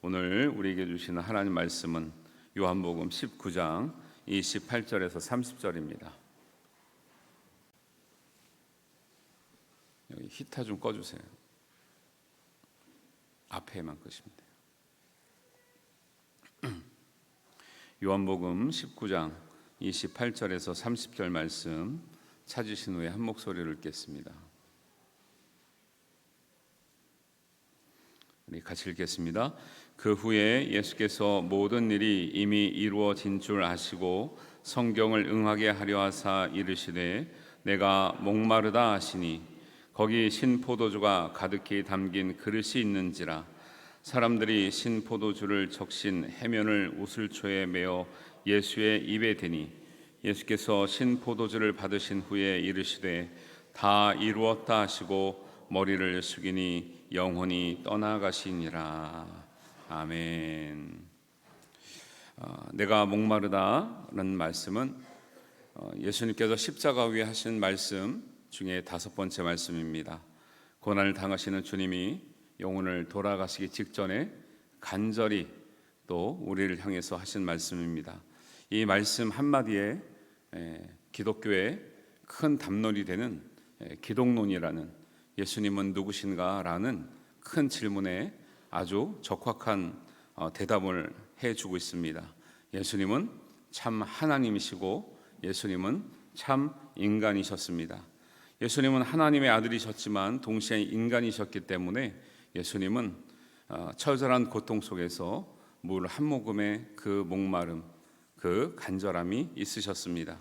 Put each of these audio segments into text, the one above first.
오늘 우리에게 주시는 하나님 말씀은 요한복음 19장 28절에서 30절입니다. 여기 히터 좀 꺼주세요. 앞에만 끄시면 돼요. 요한복음 19장 28절에서 30절 말씀 찾으신 후에 한 목소리를 읽겠습니다. 우리 같이 읽겠습니다. 그 후에 예수께서 모든 일이 이미 이루어진 줄 아시고 성경을 응하게 하려 하사 이르시되 내가 목마르다 하시니 거기 신포도주가 가득히 담긴 그릇이 있는지라. 사람들이 신포도주를 적신 해면을 우슬초에 메어 예수의 입에 대니 예수께서 신포도주를 받으신 후에 이르시되 다 이루었다 하시고 머리를 숙이니 영혼이 떠나가시니라. 아멘. 내가 목마르다라는 말씀은 예수님께서 십자가 위에 하신 말씀 중에 5번째 말씀입니다. 고난을 당하시는 주님이 영혼을 돌아가시기 직전에 간절히 또 우리를 향해서 하신 말씀입니다. 이 말씀 한마디에 기독교의 큰 담론이 되는 기독론이라는 예수님은 누구신가? 라는 큰 질문에 아주 적확한 대답을 해주고 있습니다. 예수님은 참 하나님이시고 예수님은 참 인간이셨습니다. 예수님은 하나님의 아들이셨지만 동시에 인간이셨기 때문에 예수님은 처절한 고통 속에서 물 한 모금의 그 목마름, 그 간절함이 있으셨습니다.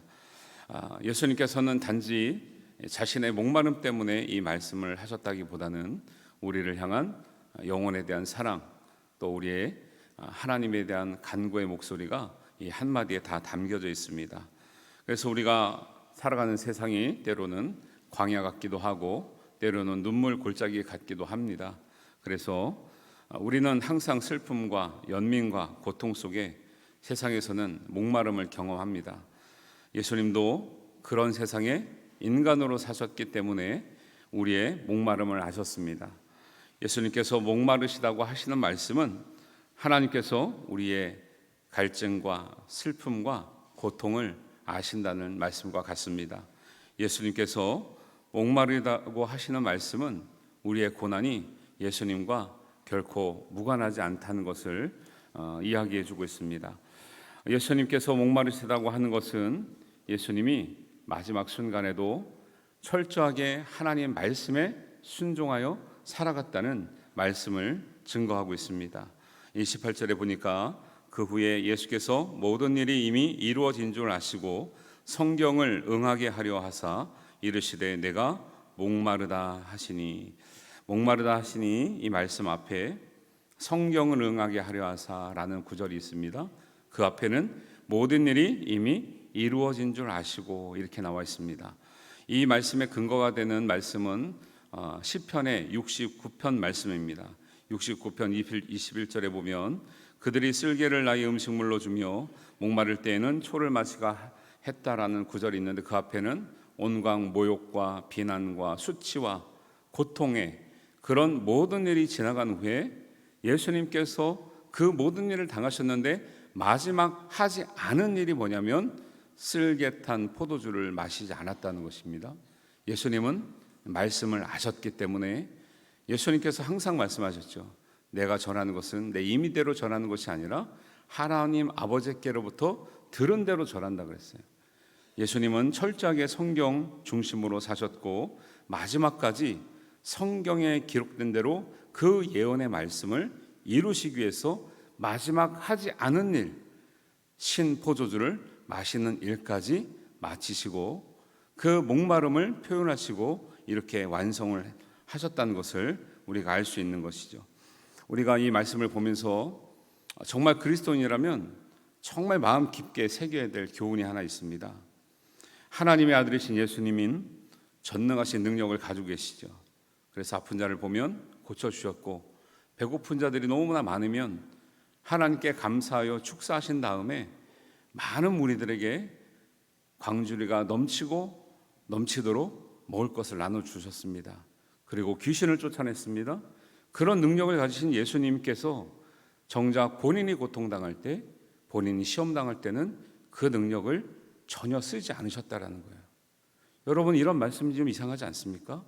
예수님께서는 단지 자신의 목마름 때문에 이 말씀을 하셨다기보다는 우리를 향한 영혼에 대한 사랑, 또 우리의 하나님에 대한 간구의 목소리가 이 한마디에 다 담겨져 있습니다. 그래서 우리가 살아가는 세상이 때로는 광야 같기도 하고 때로는 눈물 골짜기 같기도 합니다. 그래서 우리는 항상 슬픔과 연민과 고통 속에 세상에서는 목마름을 경험합니다. 예수님도 그런 세상에 인간으로 사셨기 때문에 우리의 목마름을 아셨습니다. 예수님께서 목마르시다고 하시는 말씀은 하나님께서 우리의 갈증과 슬픔과 고통을 아신다는 말씀과 같습니다. 예수님께서 목마르다고 하시는 말씀은 우리의 고난이 예수님과 결코 무관하지 않다는 것을 이야기해 주고 있습니다. 예수님께서 목마르시다고 하는 것은 예수님이 마지막 순간에도 철저하게 하나님 말씀에 순종하여 살아갔다는 말씀을 증거하고 있습니다. 28절에 보니까 그 후에 예수께서 모든 일이 이미 이루어진 줄 아시고 성경을 응하게 하려 하사 이르시되 내가 목마르다 하시니, 목마르다 하시니 이 말씀 앞에 성경을 응하게 하려 하사라는 구절이 있습니다. 그 앞에는 모든 일이 이미 이루어진 줄 아시고 이렇게 나와 있습니다. 이 말씀의 근거가 되는 말씀은 시편의 69편 말씀입니다. 69편 21절에 보면 그들이 쓸개를 나의 음식물로 주며 목마를 때에는 초를 마시가 했다라는 구절이 있는데 그 앞에는 온갖 모욕과 비난과 수치와 고통의 그런 모든 일이 지나간 후에 예수님께서 그 모든 일을 당하셨는데 마지막 하지 않은 일이 뭐냐면 쓸개탄 포도주를 마시지 않았다는 것입니다. 예수님은 말씀을 아셨기 때문에 예수님께서 항상 말씀하셨죠. 내가 전하는 것은 내 임의대로 전하는 것이 아니라 하나님 아버지께로부터 들은 대로 전한다 그랬어요. 예수님은 철저하게 성경 중심으로 사셨고 마지막까지 성경에 기록된 대로 그 예언의 말씀을 이루시기 위해서 마지막 하지 않은 일, 신포도주를 마시는 일까지 마치시고 그 목마름을 표현하시고 이렇게 완성을 하셨다는 것을 우리가 알 수 있는 것이죠. 우리가 이 말씀을 보면서 정말 그리스도인이라면 정말 마음 깊게 새겨야 될 교훈이 하나 있습니다. 하나님의 아들이신 예수님인 전능하신 능력을 가지고 계시죠. 그래서 아픈 자를 보면 고쳐주셨고 배고픈 자들이 너무나 많으면 하나님께 감사하여 축사하신 다음에 많은 무리들에게 광주리가 넘치고 넘치도록 먹을 것을 나눠주셨습니다. 그리고 귀신을 쫓아냈습니다. 그런 능력을 가지신 예수님께서 정작 본인이 고통당할 때, 본인이 시험당할 때는 그 능력을 전혀 쓰지 않으셨다라는 거예요. 여러분, 이런 말씀이 좀 이상하지 않습니까?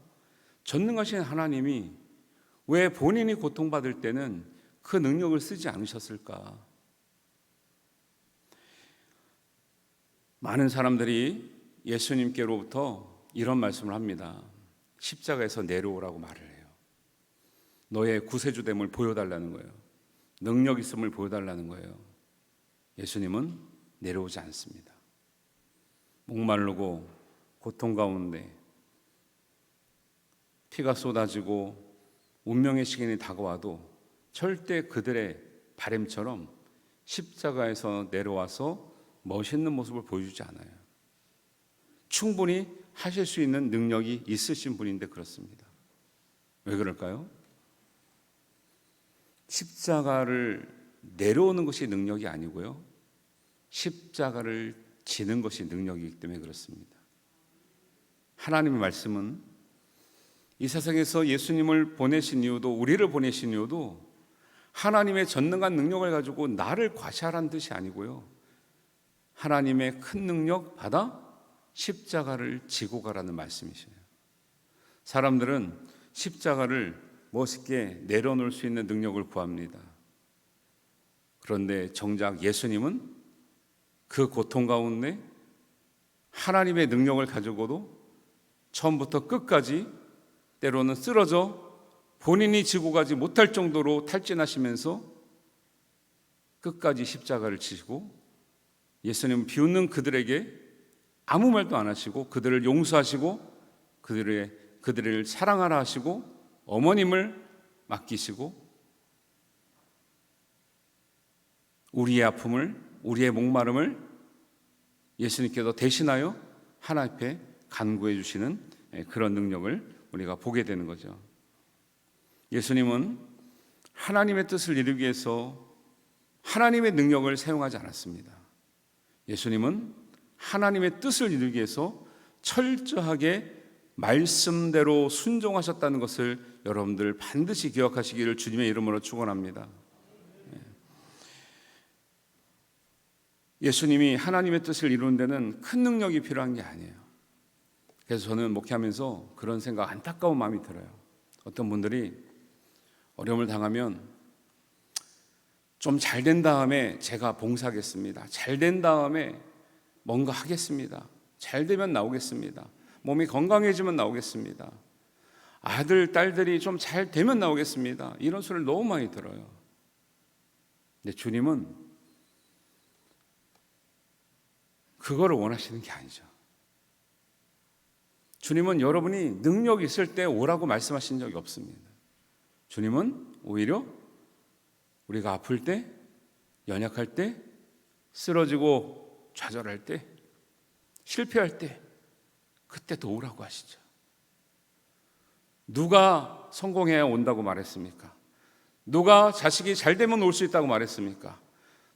전능하신 하나님이 왜 본인이 고통받을 때는 그 능력을 쓰지 않으셨을까? 많은 사람들이 예수님께로부터 이런 말씀을 합니다. 십자가에서 내려오라고 말을 해요. 너의 구세주됨을 보여달라는 거예요. 능력 있음을 보여달라는 거예요. 예수님은 내려오지 않습니다. 목마르고 고통 가운데 피가 쏟아지고 운명의 시간이 다가와도 절대 그들의 바램처럼 십자가에서 내려와서 멋있는 모습을 보여주지 않아요. 충분히 하실 수 있는 능력이 있으신 분인데 그렇습니다. 왜 그럴까요? 십자가를 내려오는 것이 능력이 아니고요, 십자가를 지는 것이 능력이기 때문에 그렇습니다. 하나님의 말씀은 이 세상에서 예수님을 보내신 이유도, 우리를 보내신 이유도 하나님의 전능한 능력을 가지고 나를 과시하라는 뜻이 아니고요, 하나님의 큰 능력 받아 십자가를 지고 가라는 말씀이시네요. 사람들은 십자가를 멋있게 내려놓을 수 있는 능력을 구합니다. 그런데 정작 예수님은 그 고통 가운데 하나님의 능력을 가지고도 처음부터 끝까지 때로는 쓰러져 본인이 지고 가지 못할 정도로 탈진하시면서 끝까지 십자가를 지시고, 예수님은 비웃는 그들에게 아무 말도 안 하시고 그들을 용서하시고 그들을 사랑하라 하시고 어머님을 맡기시고 우리의 아픔을, 우리의 목마름을 예수님께서 대신하여 하나님 앞에 간구해 주시는 그런 능력을 우리가 보게 되는 거죠. 예수님은 하나님의 뜻을 이루기 위해서 하나님의 능력을 사용하지 않았습니다. 예수님은 하나님의 뜻을 이루기 위해서 철저하게 말씀대로 순종하셨다는 것을 여러분들 반드시 기억하시기를 주님의 이름으로 축원합니다. 예수님이 하나님의 뜻을 이루는 데는 큰 능력이 필요한 게 아니에요. 그래서 저는 목회하면서 그런 생각, 안타까운 마음이 들어요. 어떤 분들이 어려움을 당하면 좀 잘 된 다음에 제가 봉사하겠습니다, 잘 된 다음에 뭔가 하겠습니다, 잘 되면 나오겠습니다, 몸이 건강해지면 나오겠습니다, 아들, 딸들이 좀 잘 되면 나오겠습니다, 이런 소리를 너무 많이 들어요. 근데 주님은 그거를 원하시는 게 아니죠. 주님은 여러분이 능력이 있을 때 오라고 말씀하신 적이 없습니다. 주님은 오히려 우리가 아플 때, 연약할 때, 쓰러지고 좌절할 때, 실패할 때, 그때 더 오라고 하시죠. 누가 성공해야 온다고 말했습니까? 누가 자식이 잘 되면 올 수 있다고 말했습니까?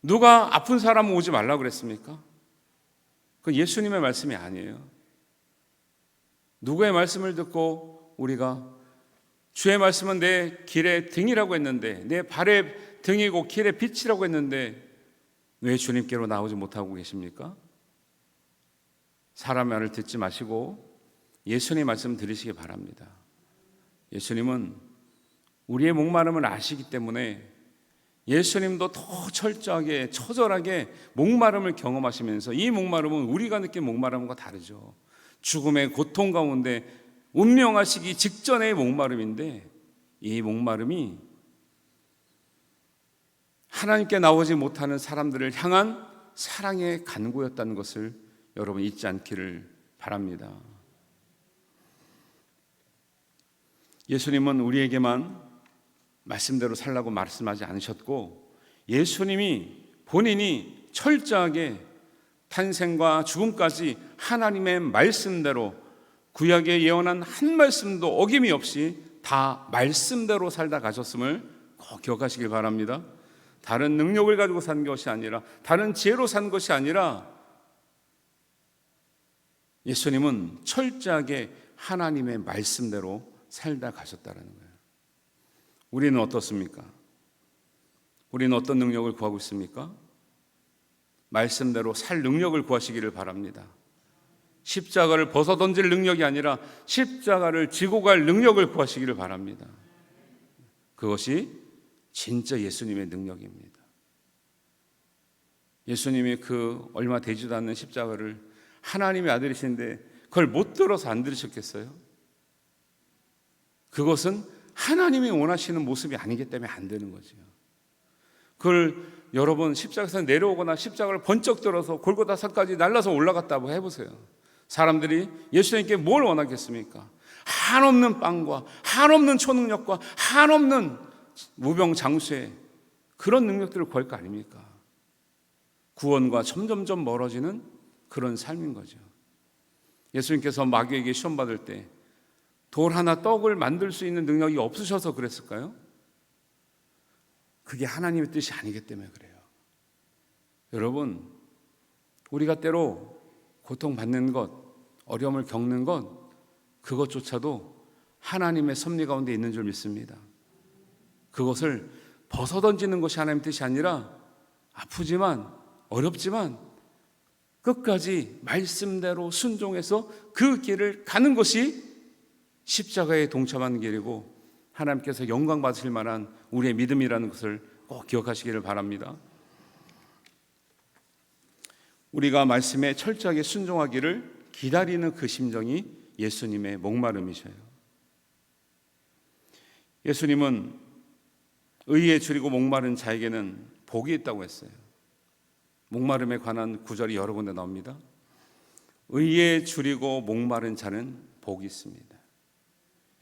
누가 아픈 사람은 오지 말라고 그랬습니까? 그건 예수님의 말씀이 아니에요. 누구의 말씀을 듣고 우리가 주의 말씀은 내 길의 등이라고 했는데, 내 발의 등이고 길의 빛이라고 했는데 왜 주님께로 나오지 못하고 계십니까? 사람의 말을 듣지 마시고 예수님의 말씀 들으시기 바랍니다. 예수님은 우리의 목마름을 아시기 때문에 예수님도 더 철저하게, 처절하게 목마름을 경험하시면서, 이 목마름은 우리가 느낀 목마름과 다르죠. 죽음의 고통 가운데 운명하시기 직전의 목마름인데, 이 목마름이 하나님께 나오지 못하는 사람들을 향한 사랑의 간구였다는 것을 여러분 잊지 않기를 바랍니다. 예수님은 우리에게만 말씀대로 살라고 말씀하지 않으셨고, 예수님이 본인이 철저하게 탄생과 죽음까지 하나님의 말씀대로, 구약에 예언한 한 말씀도 어김이 없이 다 말씀대로 살다 가셨음을 꼭 기억하시길 바랍니다. 다른 능력을 가지고 산 것이 아니라, 다른 지혜로 산 것이 아니라, 예수님은 철저하게 하나님의 말씀대로 살다 가셨다는 거예요. 우리는 어떻습니까? 우리는 어떤 능력을 구하고 있습니까? 말씀대로 살 능력을 구하시기를 바랍니다. 십자가를 벗어던질 능력이 아니라 십자가를 지고 갈 능력을 구하시기를 바랍니다. 그것이 진짜 예수님의 능력입니다. 예수님이 그 얼마 되지도 않는 십자가를 하나님의 아들이신데 그걸 못 들어서 안 들으셨겠어요? 그것은 하나님이 원하시는 모습이 아니기 때문에 안 되는 거죠. 그걸 여러분 십자가에서 내려오거나 십자가를 번쩍 들어서 골고다 산까지 날라서 올라갔다고 해보세요. 사람들이 예수님께 뭘 원하겠습니까? 한없는 빵과 한없는 초능력과 한없는 무병장수의 그런 능력들을 구할 거 아닙니까? 구원과 점점점 멀어지는 그런 삶인 거죠. 예수님께서 마귀에게 시험 받을 때 돌 하나 떡을 만들 수 있는 능력이 없으셔서 그랬을까요? 그게 하나님의 뜻이 아니기 때문에 그래요. 여러분, 우리가 때로 고통받는 것, 어려움을 겪는 것, 그것조차도 하나님의 섭리 가운데 있는 줄 믿습니다. 그것을 벗어던지는 것이 하나님의 뜻이 아니라 아프지만 어렵지만 끝까지 말씀대로 순종해서 그 길을 가는 것이 십자가에 동참하는 길이고 하나님께서 영광 받으실 만한 우리의 믿음이라는 것을 꼭 기억하시기를 바랍니다. 우리가 말씀에 철저하게 순종하기를 기다리는 그 심정이 예수님의 목마름이셔요. 예수님은 의에 줄이고 목마른 자에게는 복이 있다고 했어요. 목마름에 관한 구절이 여러 군데 나옵니다. 의에 줄이고 목마른 자는 복이 있습니다.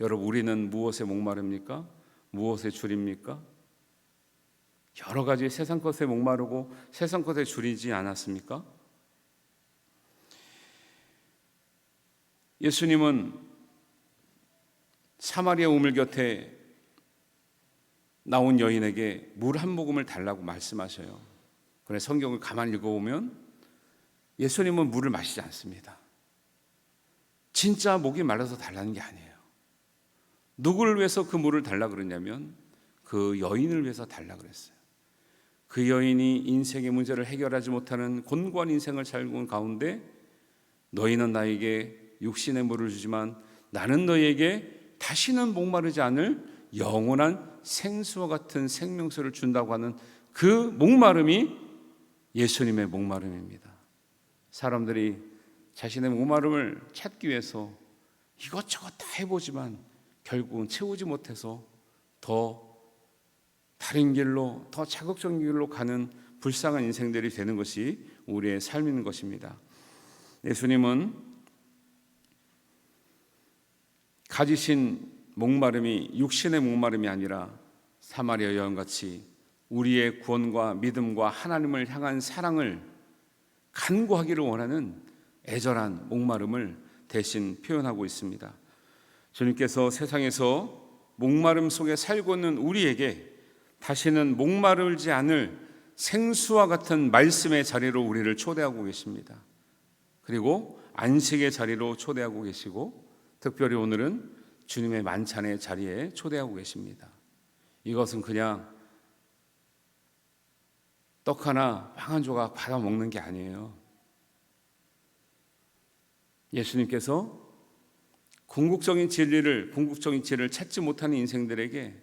여러분, 우리는 무엇에 목마릅니까? 무엇에 줄입니까? 여러 가지 세상 것에 목마르고 세상 것에 줄이지 않았습니까? 예수님은 사마리아 우물 곁에 나온 여인에게 물 한 모금을 달라고 말씀하셔요. 그런데 성경을 가만히 읽어보면 예수님은 물을 마시지 않습니다. 진짜 목이 말라서 달라는 게 아니에요. 누구를 위해서 그 물을 달라 그러냐면 그 여인을 위해서 달라 그랬어요. 그 여인이 인생의 문제를 해결하지 못하는 곤고한 인생을 살고 있는 가운데 너희는 나에게 육신의 물을 주지만 나는 너희에게 다시는 목마르지 않을 영원한 생수와 같은 생명수를 준다고 하는 그 목마름이 예수님의 목마름입니다. 사람들이 자신의 목마름을 찾기 위해서 이것저것 다 해보지만 결국은 채우지 못해서 더 다른 길로, 더 자극적인 길로 가는 불쌍한 인생들이 되는 것이 우리의 삶인 것입니다. 예수님은 가지신 목마름이 육신의 목마름이 아니라 사마리아 여인같이 우리의 구원과 믿음과 하나님을 향한 사랑을 간구하기를 원하는 애절한 목마름을 대신 표현하고 있습니다. 주님께서 세상에서 목마름 속에 살고 있는 우리에게 다시는 목마르지 않을 생수와 같은 말씀의 자리로 우리를 초대하고 계십니다. 그리고 안식의 자리로 초대하고 계시고 특별히 오늘은 주님의 만찬의 자리에 초대하고 계십니다. 이것은 그냥 떡 하나, 빵 한 조각 받아 먹는 게 아니에요. 예수님께서 궁극적인 진리를 찾지 못하는 인생들에게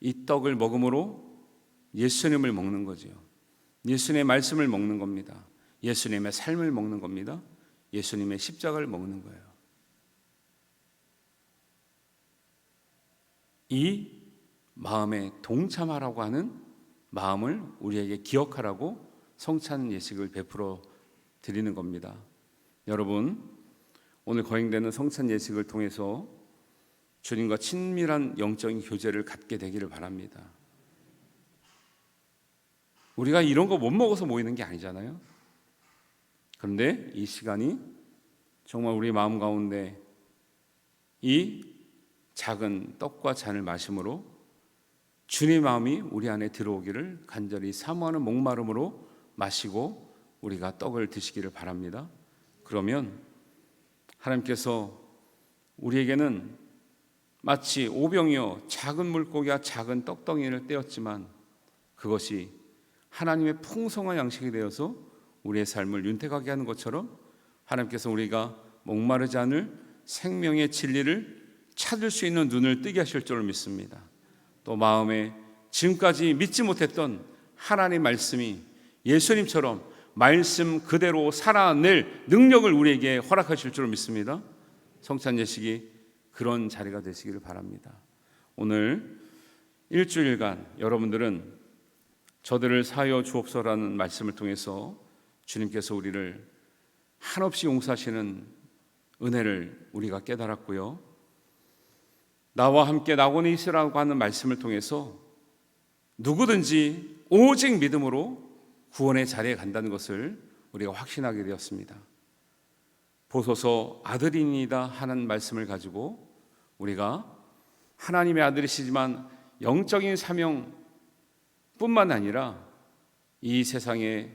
이 떡을 먹음으로 예수님을 먹는 거죠. 예수님의 말씀을 먹는 겁니다. 예수님의 삶을 먹는 겁니다. 예수님의 십자가를 먹는 거예요. 이 마음에 동참하라고 하는 마음을 우리에게 기억하라고 성찬 예식을 베풀어 드리는 겁니다. 여러분, 오늘 거행되는 성찬 예식을 통해서 주님과 친밀한 영적인 교제를 갖게 되기를 바랍니다. 우리가 이런 거 못 먹어서 모이는 게 아니잖아요. 그런데 이 시간이 정말 우리 마음 가운데 이 작은 떡과 잔을 마심으로 주님의 마음이 우리 안에 들어오기를 간절히 사모하는 목마름으로 마시고 우리가 떡을 드시기를 바랍니다. 그러면 하나님께서 우리에게는 마치 오병이어 작은 물고기와 작은 떡덩이를 떼었지만 그것이 하나님의 풍성한 양식이 되어서 우리의 삶을 윤택하게 하는 것처럼 하나님께서 우리가 목마르지 않을 생명의 진리를 찾을 수 있는 눈을 뜨게 하실 줄 믿습니다. 또 마음에 지금까지 믿지 못했던 하나님의 말씀이 예수님처럼 말씀 그대로 살아낼 능력을 우리에게 허락하실 줄 믿습니다. 성찬 예식이 그런 자리가 되시기를 바랍니다. 오늘 일주일간 여러분들은 저들을 사하여 주옵소서라는 말씀을 통해서 주님께서 우리를 한없이 용서하시는 은혜를 우리가 깨달았고요, 나와 함께 낙원에 있으라고 하는 말씀을 통해서 누구든지 오직 믿음으로 구원의 자리에 간다는 것을 우리가 확신하게 되었습니다. 보소서 아들이니이다 하는 말씀을 가지고 우리가 하나님의 아들이시지만 영적인 사명뿐만 아니라 이 세상의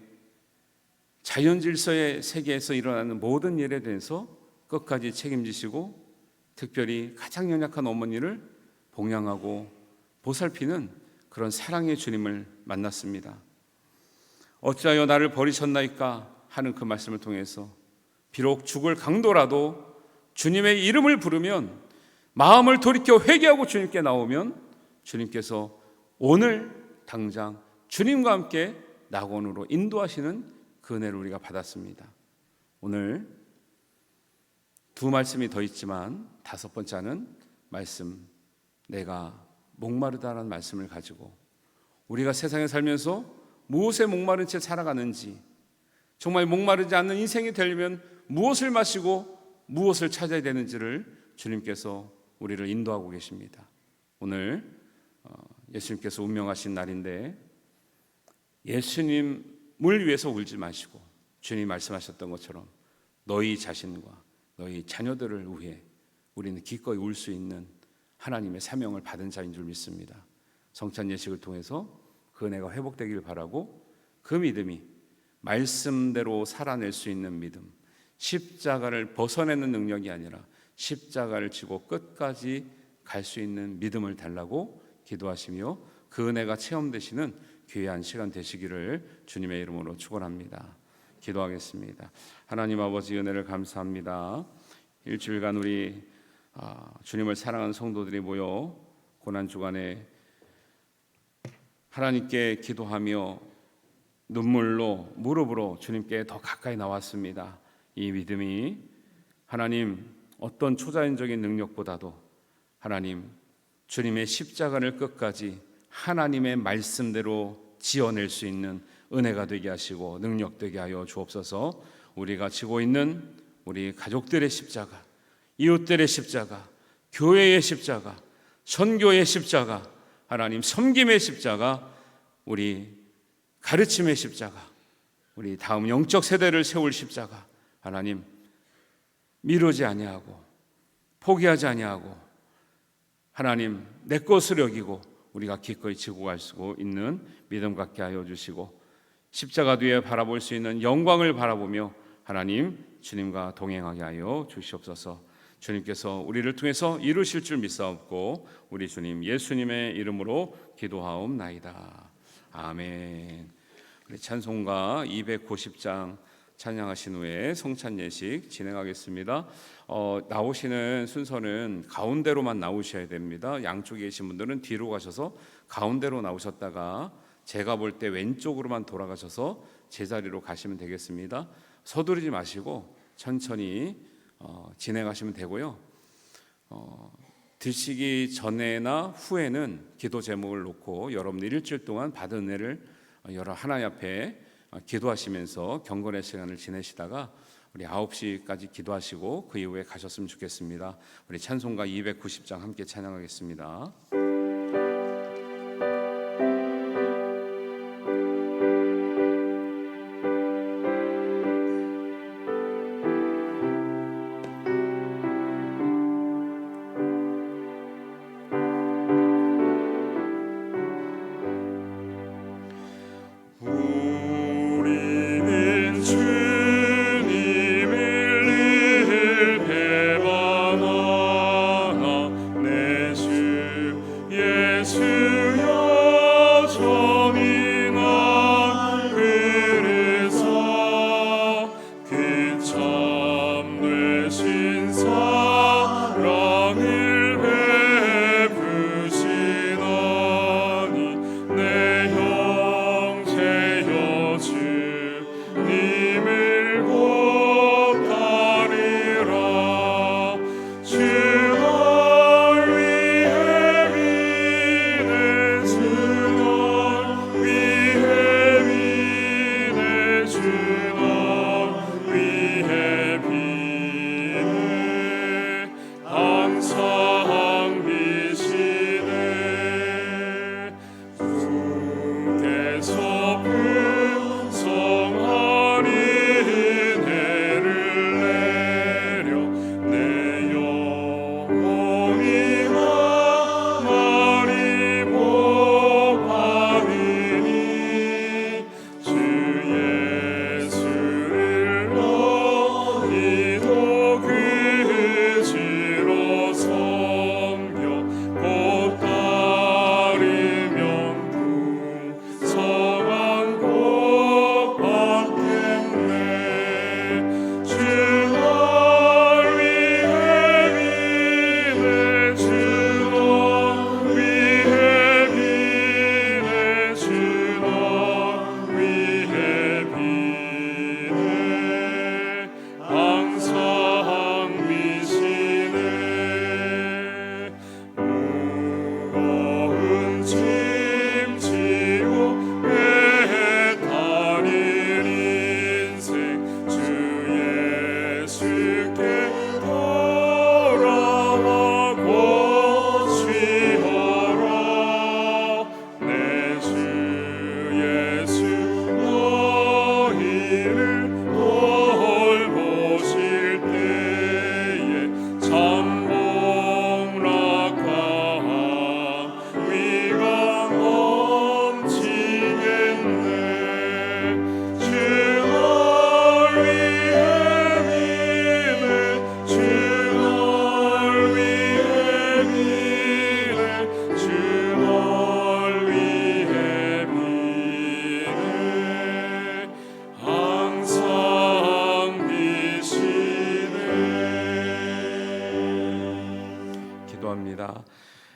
자연질서의 세계에서 일어나는 모든 일에 대해서 끝까지 책임지시고 특별히 가장 연약한 어머니를 봉양하고 보살피는 그런 사랑의 주님을 만났습니다. 어찌하여 나를 버리셨나이까 하는 그 말씀을 통해서 비록 죽을 강도라도 주님의 이름을 부르면, 마음을 돌이켜 회개하고 주님께 나오면 주님께서 오늘 당장 주님과 함께 낙원으로 인도하시는 그 은혜를 우리가 받았습니다. 오늘 두 말씀이 더 있지만 다섯 번째는 말씀, 내가 목마르다라는 말씀을 가지고 우리가 세상에 살면서 무엇에 목마른 채 살아가는지, 정말 목마르지 않는 인생이 되려면 무엇을 마시고 무엇을 찾아야 되는지를 주님께서 우리를 인도하고 계십니다. 오늘 예수님께서 운명하신 날인데 예수님을 위해서 울지 마시고 주님이 말씀하셨던 것처럼 너희 자신과 너희 자녀들을 위해 우리는 기꺼이 울 수 있는 하나님의 사명을 받은 자인 줄 믿습니다. 성찬 예식을 통해서 그 은혜가 회복되길 바라고, 그 믿음이 말씀대로 살아낼 수 있는 믿음, 십자가를 벗어내는 능력이 아니라 십자가를 지고 끝까지 갈 수 있는 믿음을 달라고 기도하시며 그 은혜가 체험되시는 귀한 시간 되시기를 주님의 이름으로 축원합니다. 기도하겠습니다. 하나님 아버지, 은혜를 감사합니다. 일주일간 우리 주님을 사랑하는 성도들이 모여 고난주간에 하나님께 기도하며 눈물로 무릎으로 주님께 더 가까이 나왔습니다. 이 믿음이 하나님 어떤 초자연적인 능력보다도 하나님 주님의 십자가를 끝까지 하나님의 말씀대로 지어낼 수 있는 은혜가 되게 하시고 능력 되게 하여 주옵소서. 우리가 지고 있는 우리 가족들의 십자가, 이웃들의 십자가, 교회의 십자가, 선교의 십자가, 하나님 섬김의 십자가, 우리 가르침의 십자가, 우리 다음 영적 세대를 세울 십자가, 하나님 미루지 아니하고 포기하지 아니하고 하나님 내 것을 여기고 우리가 기꺼이 지고 갈 수 있는 믿음 갖게 하여 주시고, 십자가 뒤에 바라볼 수 있는 영광을 바라보며 하나님 주님과 동행하게 하여 주시옵소서. 주님께서 우리를 통해서 이루실 줄 믿사옵고 우리 주님 예수님의 이름으로 기도하옵나이다. 아멘. 우리 찬송가 290장 찬양하신 후에 성찬 예식 진행하겠습니다. 나오시는 순서는 가운데로만 나오셔야 됩니다. 양쪽에 계신 분들은 뒤로 가셔서 가운데로 나오셨다가 제가 볼 때 왼쪽으로만 돌아가셔서 제자리로 가시면 되겠습니다. 서두르지 마시고 천천히 진행하시면 되고요. 드시기 전에나 후에는 기도 제목을 놓고 여러분 일주일 동안 받은 은혜를 여러 하나님 앞에 기도하시면서 경건의 시간을 지내시다가 우리 9시까지 기도하시고 그 이후에 가셨으면 좋겠습니다. 우리 찬송가 290장 함께 찬양하겠습니다.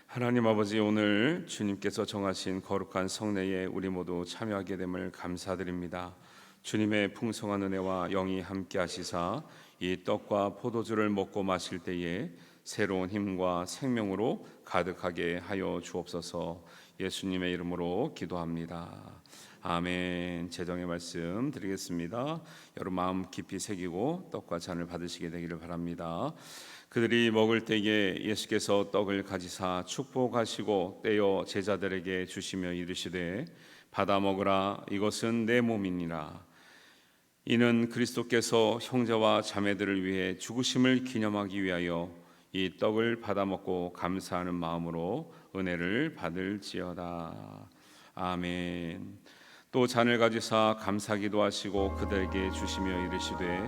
하나님 아버지, 오늘 주님께서 정하신 거룩한 성례에 우리 모두 참여하게 됨을 감사드립니다. 주님의 풍성한 은혜와 영이 함께 하시사 이 떡과 포도주를 먹고 마실 때에 새로운 힘과 생명으로 가득하게 하여 주옵소서. 예수님의 이름으로 기도합니다. 아멘. 제정의 말씀 드리겠습니다. 여러분 마음 깊이 새기고 떡과 잔을 받으시게 되기를 바랍니다. 그들이 먹을 때에 예수께서 떡을 가지사 축복하시고 떼어 제자들에게 주시며 이르시되 받아 먹으라, 이것은 내 몸이니라. 이는 그리스도께서 형제와 자매들을 위해 죽으심을 기념하기 위하여 이 떡을 받아 먹고 감사하는 마음으로 은혜를 받을지어다. 아멘. 또 잔을 가지사 감사기도 하시고 그들에게 주시며 이르시되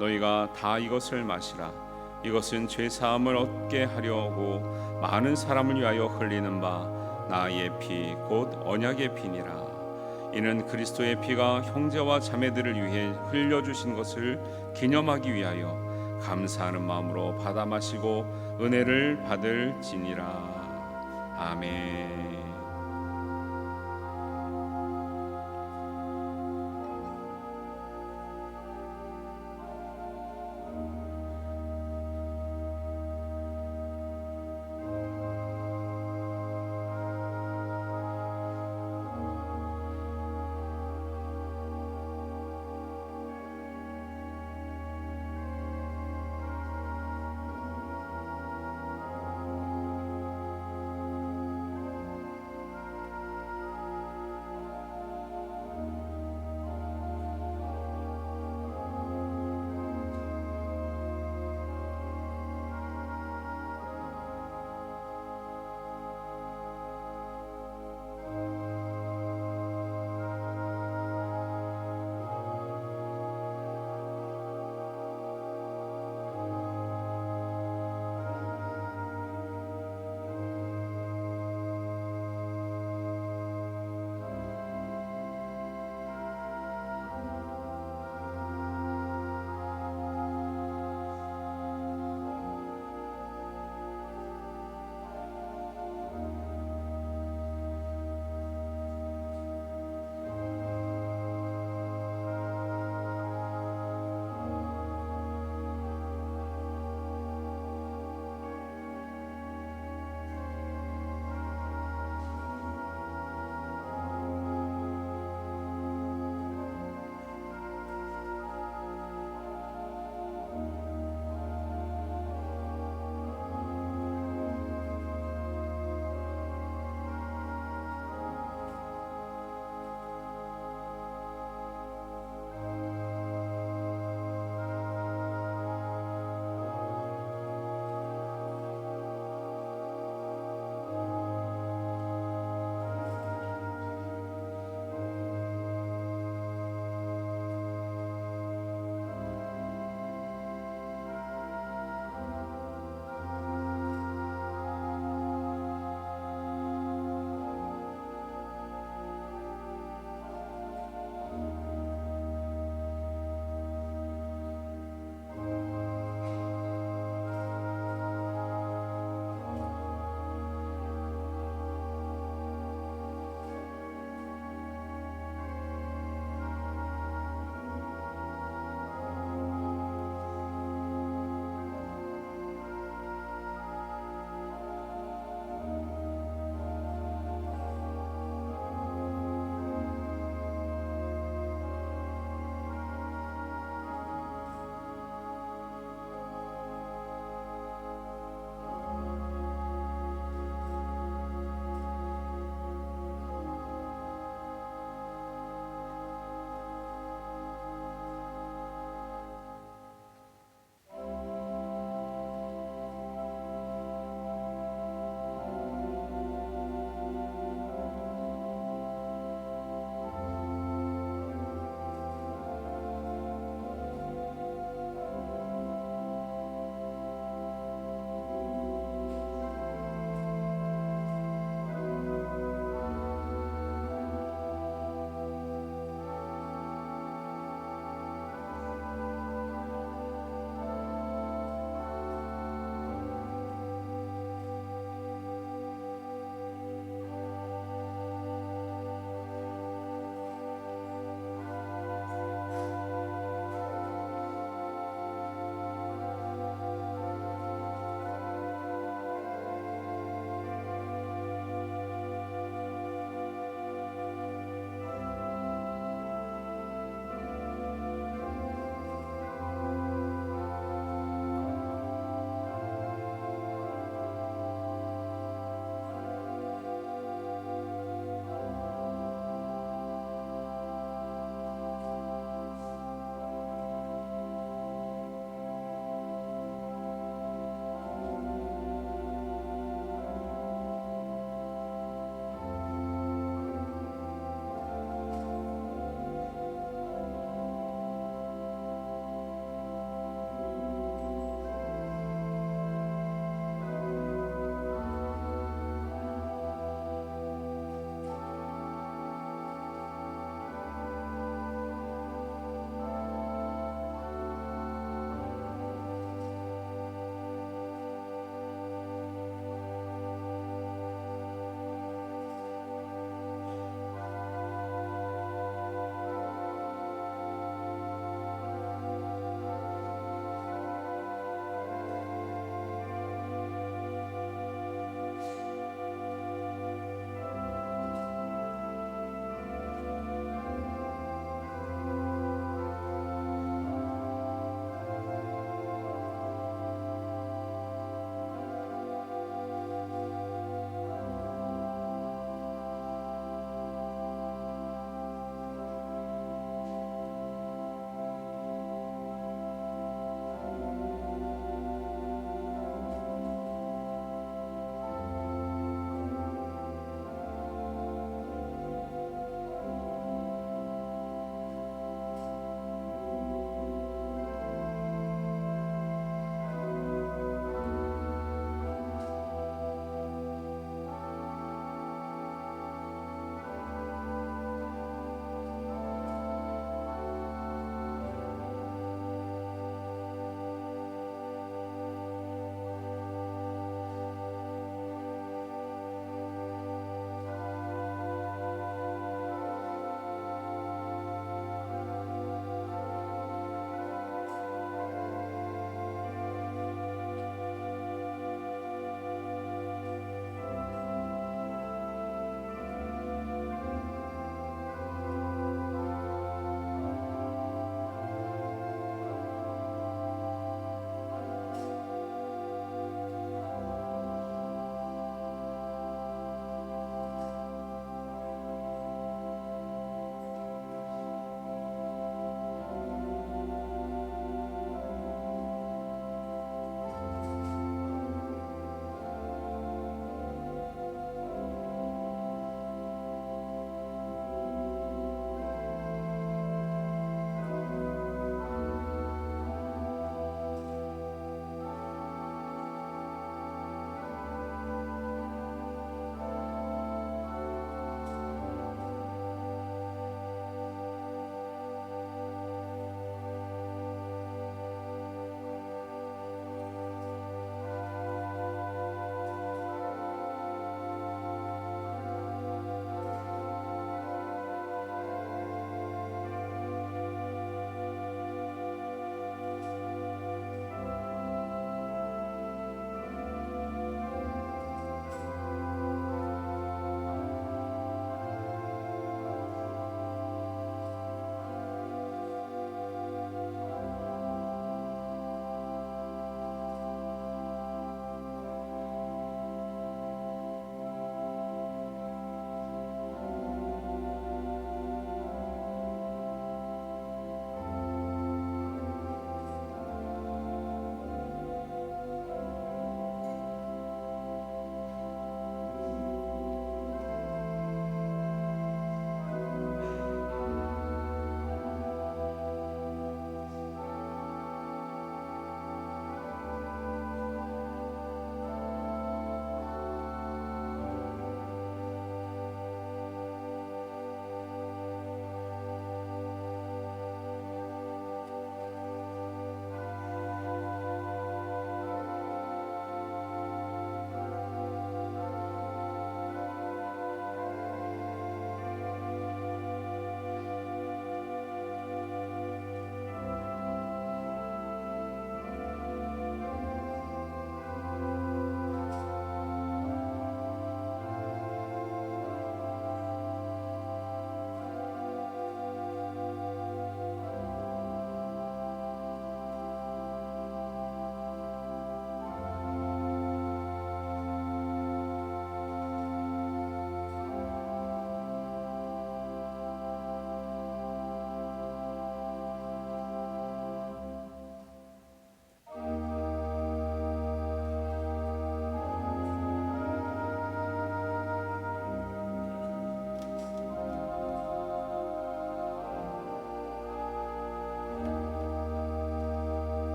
너희가 다 이것을 마시라. 이것은 죄 사함을 얻게 하려고 많은 사람을 위하여 흘리는 바 나의 피 곧 언약의 피니라. 이는 그리스도의 피가 형제와 자매들을 위해 흘려주신 것을 기념하기 위하여 감사하는 마음으로 받아 마시고 은혜를 받을지니라. 아멘.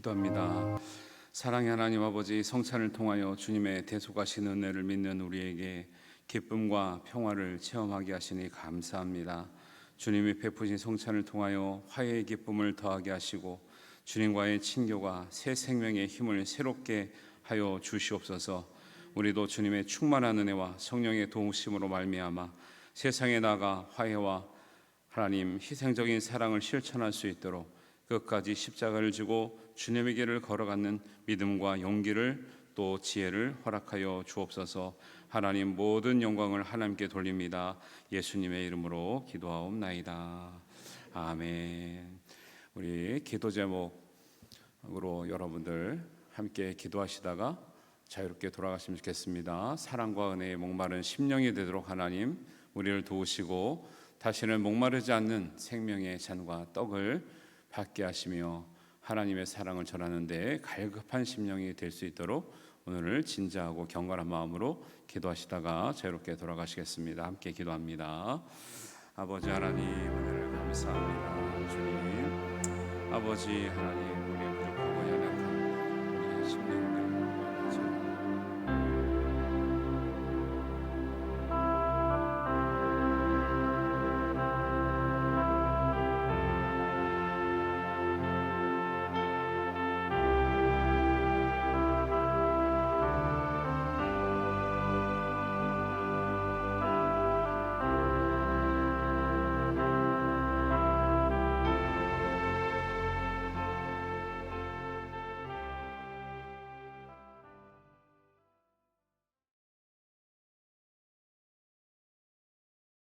기도합니다. 사랑의 하나님 아버지, 성찬을 통하여 주님의 대속하신 은혜를 믿는 우리에게 기쁨과 평화를 체험하게 하시니 감사합니다. 주님이 베푸신 성찬을 통하여 화해의 기쁨을 더하게 하시고 주님과의 친교가 새 생명의 힘을 새롭게 하여 주시옵소서. 우리도 주님의 충만한 은혜와 성령의 도우심으로 말미암아 세상에 나가 화해와 하나님 희생적인 사랑을 실천할 수 있도록 끝까지 십자가를 지고 주님의 길을 걸어가는 믿음과 용기를 또 지혜를 허락하여 주옵소서. 하나님 모든 영광을 하나님께 돌립니다. 예수님의 이름으로 기도하옵나이다. 아멘. 우리 기도 제목으로 여러분들 함께 기도하시다가 자유롭게 돌아가시면 좋겠습니다. 사랑과 은혜에 목마른 심령이 되도록 하나님 우리를 도우시고 다시는 목마르지 않는 생명의 잔과 떡을 받게 하시며 하나님의 사랑을 전하는 데 갈급한 심령이 될 수 있도록 오늘을 진지하고 경건한 마음으로 기도하시다가 자유롭게 돌아가시겠습니다. 함께 기도합니다. 아버지 하나님, 은혜를 감사합니다. 주님, 아버지 하나님, 우리의 부족하고 연약한 우리의 심령